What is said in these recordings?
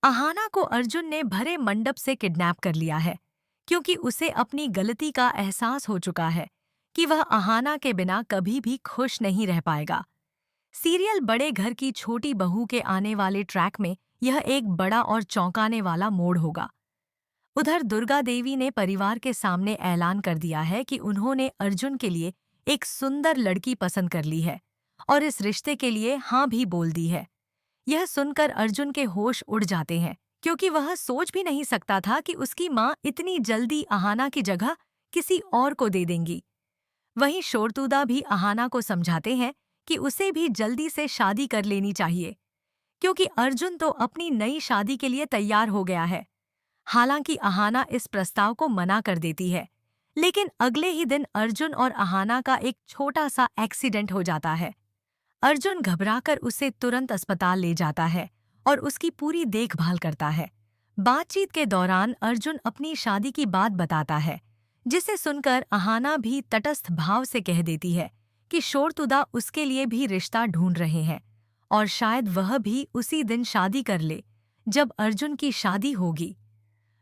अहाना को अर्जुन ने भरे मंडप से किडनैप कर लिया है, क्योंकि उसे अपनी गलती का एहसास हो चुका है कि वह अहाना के बिना कभी भी खुश नहीं रह पाएगा। सीरियल बड़े घर की छोटी बहू के आने वाले ट्रैक में यह एक बड़ा और चौंकाने वाला मोड़ होगा। उधर दुर्गा देवी ने परिवार के सामने ऐलान कर दिया है कि उन्होंने अर्जुन के लिए एक सुंदर लड़की पसंद कर ली है और इस रिश्ते के लिए हाँ भी बोल दी है। यह सुनकर अर्जुन के होश उड़ जाते हैं, क्योंकि वह सोच भी नहीं सकता था कि उसकी माँ इतनी जल्दी अहाना की जगह किसी और को दे देंगी। वहीं शोरतुदा भी अहाना को समझाते हैं कि उसे भी जल्दी से शादी कर लेनी चाहिए, क्योंकि अर्जुन तो अपनी नई शादी के लिए तैयार हो गया है। हालांकि अहाना इस प्रस्ताव को मना कर देती है, लेकिन अगले ही दिन अर्जुन और अहाना का एक छोटा सा एक्सीडेंट हो जाता है। अर्जुन घबराकर उसे तुरंत अस्पताल ले जाता है और उसकी पूरी देखभाल करता है। बातचीत के दौरान अर्जुन अपनी शादी की बात बताता है, जिसे सुनकर अहाना भी तटस्थ भाव से कह देती है कि शोरतुदा उसके लिए भी रिश्ता ढूंढ रहे हैं और शायद वह भी उसी दिन शादी कर ले जब अर्जुन की शादी होगी।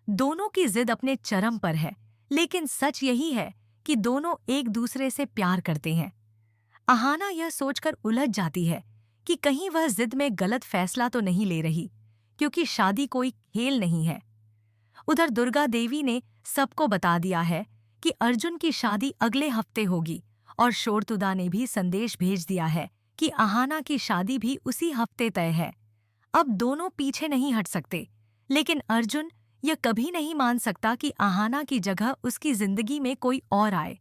दोनों की जिद अपने चरम पर है, लेकिन सच यही है कि दोनों एक दूसरे से प्यार करते हैं। अहाना यह सोचकर उलझ जाती है कि कहीं वह जिद में गलत फैसला तो नहीं ले रही, क्योंकि शादी कोई खेल नहीं है। उधर दुर्गा देवी ने सबको बता दिया है कि अर्जुन की शादी अगले हफ्ते होगी और शोरतुदा ने भी संदेश भेज दिया है कि अहाना की शादी भी उसी हफ्ते तय है। अब दोनों पीछे नहीं हट सकते, लेकिन अर्जुन यह कभी नहीं मान सकता कि अहाना की जगह उसकी जिंदगी में कोई और आए।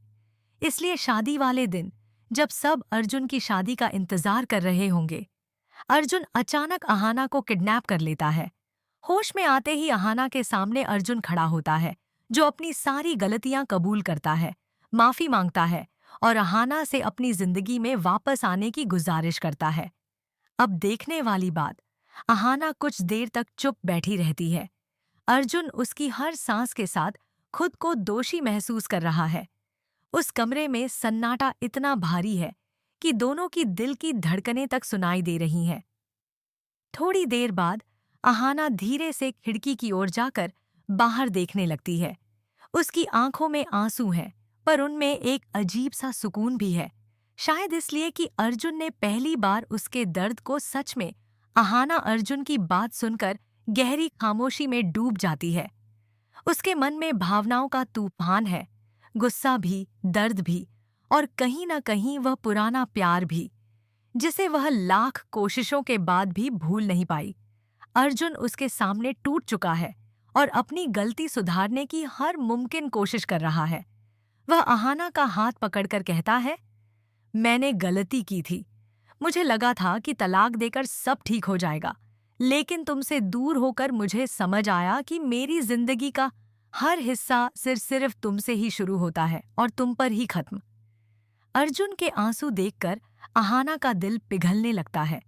इसलिए शादी वाले दिन, जब सब अर्जुन की शादी का इंतजार कर रहे होंगे, अर्जुन अचानक अहाना को किडनैप कर लेता है। होश में आते ही अहाना के सामने अर्जुन खड़ा होता है, जो अपनी सारी गलतियां कबूल करता है, माफी मांगता है और अहाना से अपनी जिंदगी में वापस आने की गुजारिश करता है। अब देखने वाली बात, अहाना कुछ देर तक चुप बैठी रहती है। अर्जुन उसकी हर सांस के साथ खुद को दोषी महसूस कर रहा है। उस कमरे में सन्नाटा इतना भारी है कि दोनों की दिल की धड़कनें तक सुनाई दे रही हैं। थोड़ी देर बाद अहाना धीरे से खिड़की की ओर जाकर बाहर देखने लगती है। उसकी आंखों में आंसू हैं, पर उनमें एक अजीब सा सुकून भी है। शायद इसलिए कि अर्जुन ने पहली बार उसके दर्द को सच में। अहाना अर्जुन की बात सुनकर गहरी खामोशी में डूब जाती है। उसके मन में भावनाओं का तूफान है, गुस्सा भी, दर्द भी और कहीं न कहीं वह पुराना प्यार भी, जिसे वह लाख कोशिशों के बाद भी भूल नहीं पाई। अर्जुन उसके सामने टूट चुका है और अपनी गलती सुधारने की हर मुमकिन कोशिश कर रहा है। वह अहाना का हाथ पकड़कर कहता है, मैंने गलती की थी। मुझे लगा था कि तलाक देकर सब ठीक हो जाएगा, लेकिन तुमसे दूर होकर मुझे समझ आया कि मेरी जिंदगी का हर हिस्सा सिर्फ तुमसे ही शुरू होता है और तुम पर ही खत्म। अर्जुन के आंसू देखकर अहाना का दिल पिघलने लगता है,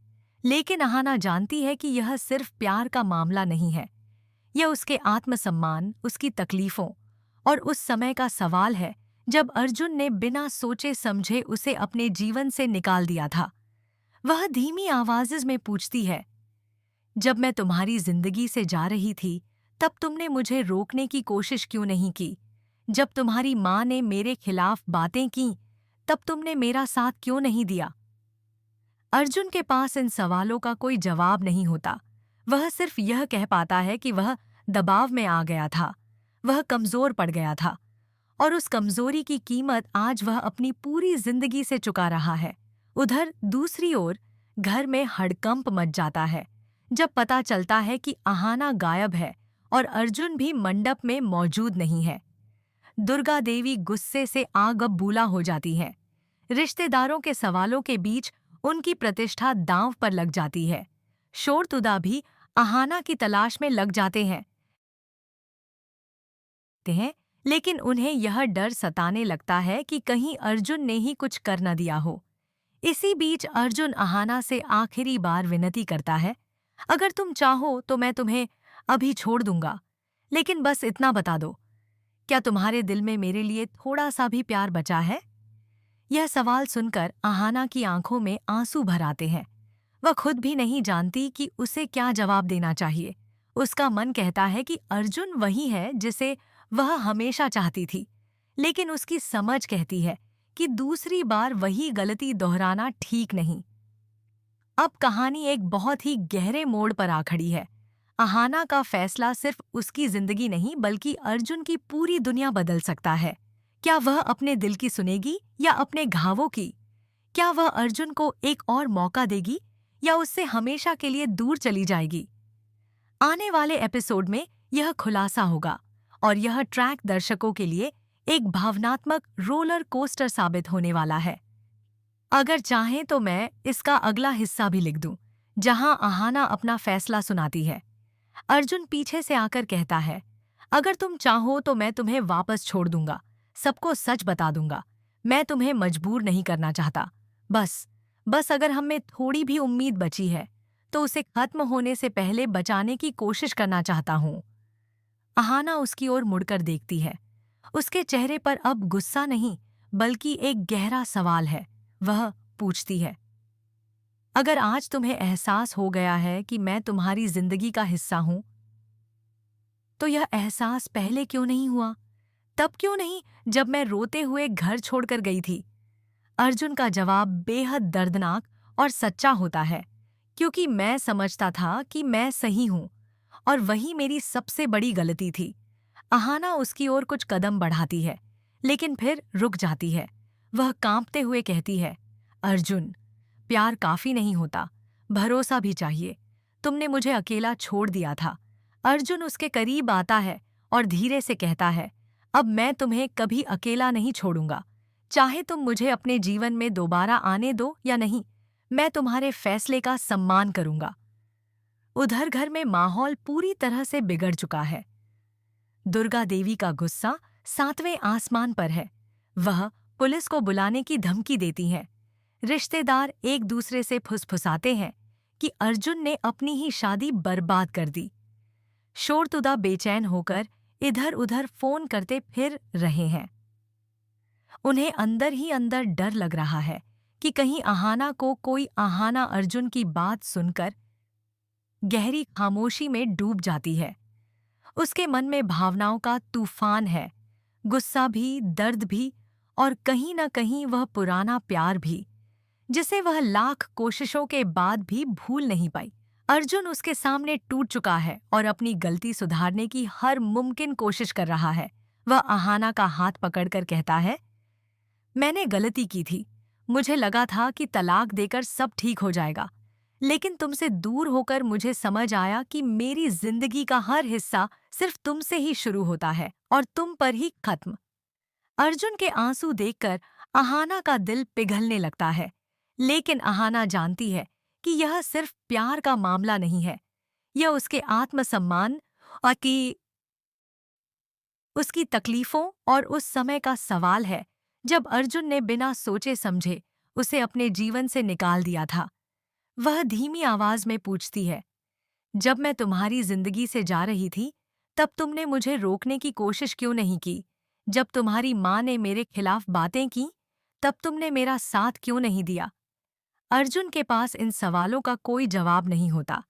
लेकिन अहाना जानती है कि यह सिर्फ प्यार का मामला नहीं है। यह उसके आत्मसम्मान, उसकी तकलीफों और उस समय का सवाल है जब अर्जुन ने बिना सोचे समझे उसे अपने जीवन से निकाल दिया था। वह धीमी आवाज में पूछती है, जब मैं तुम्हारी जिंदगी से जा रही थी, तब तुमने मुझे रोकने की कोशिश क्यों नहीं की? जब तुम्हारी माँ ने मेरे खिलाफ बातें की, तब तुमने मेरा साथ क्यों नहीं दिया? अर्जुन के पास इन सवालों का कोई जवाब नहीं होता। वह सिर्फ यह कह पाता है कि वह दबाव में आ गया था, वह कमजोर पड़ गया था और उस कमजोरी की कीमत आज वह अपनी पूरी जिंदगी से चुका रहा है। उधर दूसरी ओर घर में हड़कंप मच जाता है जब पता चलता है कि अहाना गायब है और अर्जुन भी मंडप में मौजूद नहीं है। दुर्गा देवी गुस्से से आग बबूला हो जाती है। रिश्तेदारों के सवालों के बीच उनकी प्रतिष्ठा दांव पर लग जाती है। शोरतुदा भी अहाना की तलाश में लग जाते हैं, लेकिन उन्हें यह डर सताने लगता है कि कहीं अर्जुन ने ही कुछ कर न दिया हो। इसी बीच अर्जुन अहाना से आखिरी बार विनती करता है, अगर तुम चाहो तो मैं तुम्हें अभी छोड़ दूंगा, लेकिन बस इतना बता दो, क्या तुम्हारे दिल में मेरे लिए थोड़ा सा भी प्यार बचा है? यह सवाल सुनकर अहाना की आंखों में आंसू भर आते हैं। वह खुद भी नहीं जानती कि उसे क्या जवाब देना चाहिए। उसका मन कहता है कि अर्जुन वही है जिसे वह हमेशा चाहती थी, लेकिन उसकी समझ कहती है कि दूसरी बार वही गलती दोहराना ठीक नहीं। अब कहानी एक बहुत ही गहरे मोड़ पर आ खड़ी है। अहाना का फैसला सिर्फ उसकी जिंदगी नहीं बल्कि अर्जुन की पूरी दुनिया बदल सकता है। क्या वह अपने दिल की सुनेगी या अपने घावों की? क्या वह अर्जुन को एक और मौका देगी या उससे हमेशा के लिए दूर चली जाएगी? आने वाले एपिसोड में यह खुलासा होगा और यह ट्रैक दर्शकों के लिए एक भावनात्मक रोलर कोस्टर साबित होने वाला है। अगर चाहें तो मैं इसका अगला हिस्सा भी लिख दूं, जहां अहाना अपना फैसला सुनाती है। अर्जुन पीछे से आकर कहता है, अगर तुम चाहो तो मैं तुम्हें वापस छोड़ दूंगा, सबको सच बता दूंगा। मैं तुम्हें मजबूर नहीं करना चाहता। बस अगर हम में थोड़ी भी उम्मीद बची है तो उसे खत्म होने से पहले बचाने की कोशिश करना चाहता हूं। अहाना उसकी ओर मुड़कर देखती है। उसके चेहरे पर अब गुस्सा नहीं बल्कि एक गहरा सवाल है। वह पूछती है, अगर आज तुम्हें एहसास हो गया है कि मैं तुम्हारी जिंदगी का हिस्सा हूं, तो यह एहसास पहले क्यों नहीं हुआ? तब क्यों नहीं जब मैं रोते हुए घर छोड़कर गई थी? अर्जुन का जवाब बेहद दर्दनाक और सच्चा होता है, क्योंकि मैं समझता था कि मैं सही हूं और वही मेरी सबसे बड़ी गलती थी। अहाना उसकी ओर कुछ कदम बढ़ाती है, लेकिन फिर रुक जाती है। वह कांपते हुए कहती है, अर्जुन, प्यार काफी नहीं होता, भरोसा भी चाहिए। तुमने मुझे अकेला छोड़ दिया था। अर्जुन उसके करीब आता है और धीरे से कहता है, अब मैं तुम्हें कभी अकेला नहीं छोड़ूंगा। चाहे तुम मुझे अपने जीवन में दोबारा आने दो या नहीं, मैं तुम्हारे फैसले का सम्मान करूंगा। उधर घर में माहौल पूरी तरह से बिगड़ चुका है। दुर्गा देवी का गुस्सा 7वें आसमान पर है। वह पुलिस को बुलाने की धमकी देती हैं। रिश्तेदार एक दूसरे से फुसफुसाते हैं कि अर्जुन ने अपनी ही शादी बर्बाद कर दी। शोरतुदा बेचैन होकर इधर उधर फोन करते फिर रहे हैं। उन्हें अंदर ही अंदर डर लग रहा है कि कहीं अहाना को कोई अहाना अर्जुन की बात सुनकर गहरी खामोशी में डूब जाती है। उसके मन में भावनाओं का तूफान है, गुस्सा भी, दर्द भी और कहीं न कहीं वह पुराना प्यार भी, जिसे वह लाख कोशिशों के बाद भी भूल नहीं पाई। अर्जुन उसके सामने टूट चुका है और अपनी गलती सुधारने की हर मुमकिन कोशिश कर रहा है। वह अहाना का हाथ पकड़कर कहता है, मैंने गलती की थी। मुझे लगा था कि तलाक देकर सब ठीक हो जाएगा, लेकिन तुमसे दूर होकर मुझे समझ आया कि मेरी जिंदगी का हर हिस्सा सिर्फ तुमसे ही शुरू होता है और तुम पर ही खत्म। अर्जुन के आंसू देखकर अहाना का दिल पिघलने लगता है, लेकिन अहाना जानती है कि यह सिर्फ प्यार का मामला नहीं है। यह उसके आत्मसम्मान और उसकी तकलीफों और उस समय का सवाल है जब अर्जुन ने बिना सोचे समझे उसे अपने जीवन से निकाल दिया था। वह धीमी आवाज में पूछती है, जब मैं तुम्हारी जिंदगी से जा रही थी, तब तुमने मुझे रोकने की कोशिश क्यों नहीं की? जब तुम्हारी माँ ने मेरे खिलाफ बातें की, तब तुमने मेरा साथ क्यों नहीं दिया? अर्जुन के पास इन सवालों का कोई जवाब नहीं होता।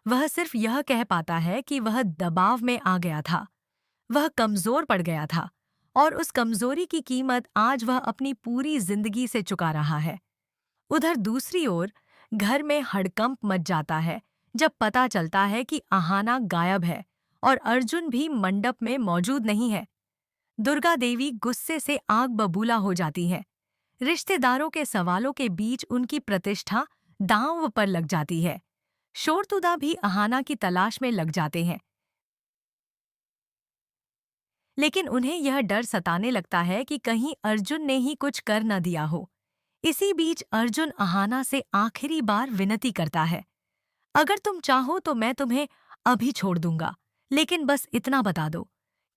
वह सिर्फ यह कह पाता है कि वह दबाव में आ गया था, वह कमजोर पड़ गया था और उस कमजोरी की कीमत आज वह अपनी पूरी जिंदगी से चुका रहा है। उधर दूसरी ओर घर में हड़कंप मच जाता है जब पता चलता है कि अहाना गायब है और अर्जुन भी मंडप में मौजूद नहीं है। दुर्गा देवी गुस्से से आग बबूला हो जाती है। रिश्तेदारों के सवालों के बीच उनकी प्रतिष्ठा दांव पर लग जाती है। शोरतुदा भी अहाना की तलाश में लग जाते हैं, लेकिन उन्हें यह डर सताने लगता है कि कहीं अर्जुन ने ही कुछ कर न दिया हो। इसी बीच अर्जुन अहाना से आखिरी बार विनती करता है, अगर तुम चाहो तो मैं तुम्हें अभी छोड़ दूंगा, लेकिन बस इतना बता दो,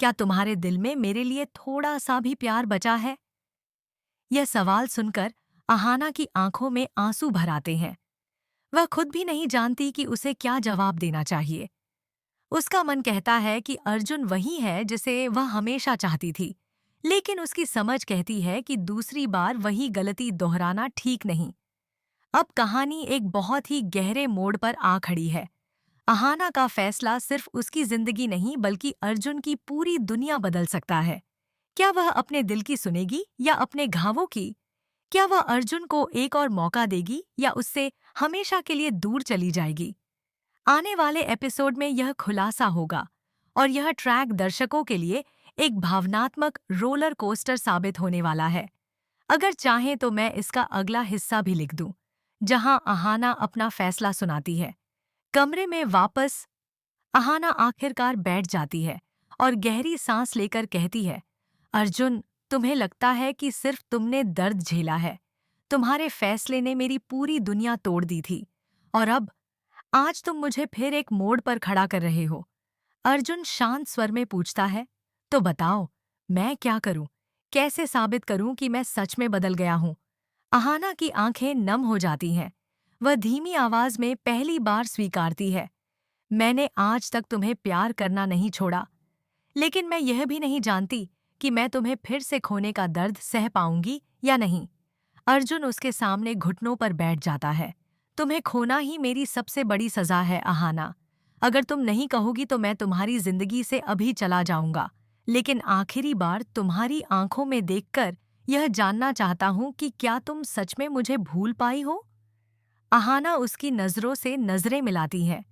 क्या तुम्हारे दिल में मेरे लिए थोड़ा सा भी प्यार बचा है? यह सवाल सुनकर अहाना की आंखों में आंसू भर आते हैं। वह खुद भी नहीं जानती कि उसे क्या जवाब देना चाहिए। उसका मन कहता है कि अर्जुन वही है जिसे वह हमेशा चाहती थी, लेकिन उसकी समझ कहती है कि दूसरी बार वही गलती दोहराना ठीक नहीं। अब कहानी एक बहुत ही गहरे मोड़ पर आ खड़ी है। अहाना का फैसला सिर्फ उसकी जिंदगी नहीं बल्कि अर्जुन की पूरी दुनिया बदल सकता है। क्या वह अपने दिल की सुनेगी या अपने घावों की? क्या वह अर्जुन को एक और मौका देगी या उससे हमेशा के लिए दूर चली जाएगी? आने वाले एपिसोड में यह खुलासा होगा और यह ट्रैक दर्शकों के लिए एक भावनात्मक रोलर कोस्टर साबित होने वाला है। अगर चाहें तो मैं इसका अगला हिस्सा भी लिख दूं, जहां अहाना अपना फैसला सुनाती है। कमरे में वापस अहाना आखिरकार बैठ जाती है और गहरी सांस लेकर कहती है, अर्जुन, तुम्हें लगता है कि सिर्फ तुमने दर्द झेला है। तुम्हारे फैसले ने मेरी पूरी दुनिया तोड़ दी थी और अब आज तुम मुझे फिर एक मोड़ पर खड़ा कर रहे हो। अर्जुन शांत स्वर में पूछता है, तो बताओ, मैं क्या करूं? कैसे साबित करूं कि मैं सच में बदल गया हूं? अहाना की आंखें नम हो जाती हैं। वह धीमी आवाज में पहली बार स्वीकारती है, मैंने आज तक तुम्हें प्यार करना नहीं छोड़ा, लेकिन मैं यह भी नहीं जानती कि मैं तुम्हें फिर से खोने का दर्द सह पाऊंगी या नहीं। अर्जुन उसके सामने घुटनों पर बैठ जाता है। तुम्हें खोना ही मेरी सबसे बड़ी सजा है अहाना। अगर तुम नहीं कहोगी तो मैं तुम्हारी जिंदगी से अभी चला जाऊंगा, लेकिन आखिरी बार तुम्हारी आंखों में देखकर यह जानना चाहता हूं कि क्या तुम सच में मुझे भूल पाई हो? अहाना उसकी नजरों से नजरें मिलाती है।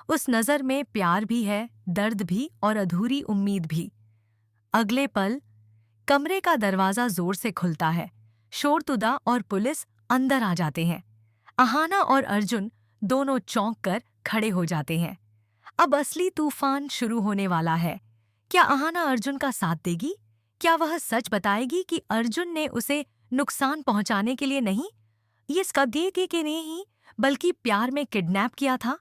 उस नजर में प्यार भी है, दर्द भी और अधूरी उम्मीद भी। अगले पल कमरे का दरवाजा जोर से खुलता है। शोरतुदा और पुलिस अंदर आ जाते हैं। अहाना और अर्जुन दोनों चौंक कर खड़े हो जाते हैं। अब असली तूफान शुरू होने वाला है। क्या अहाना अर्जुन का साथ देगी? क्या वह सच बताएगी कि अर्जुन ने उसे नुकसान पहुंचाने के लिए नहीं, ये कब्जे के नहीं, बल्कि प्यार में किडनैप किया था?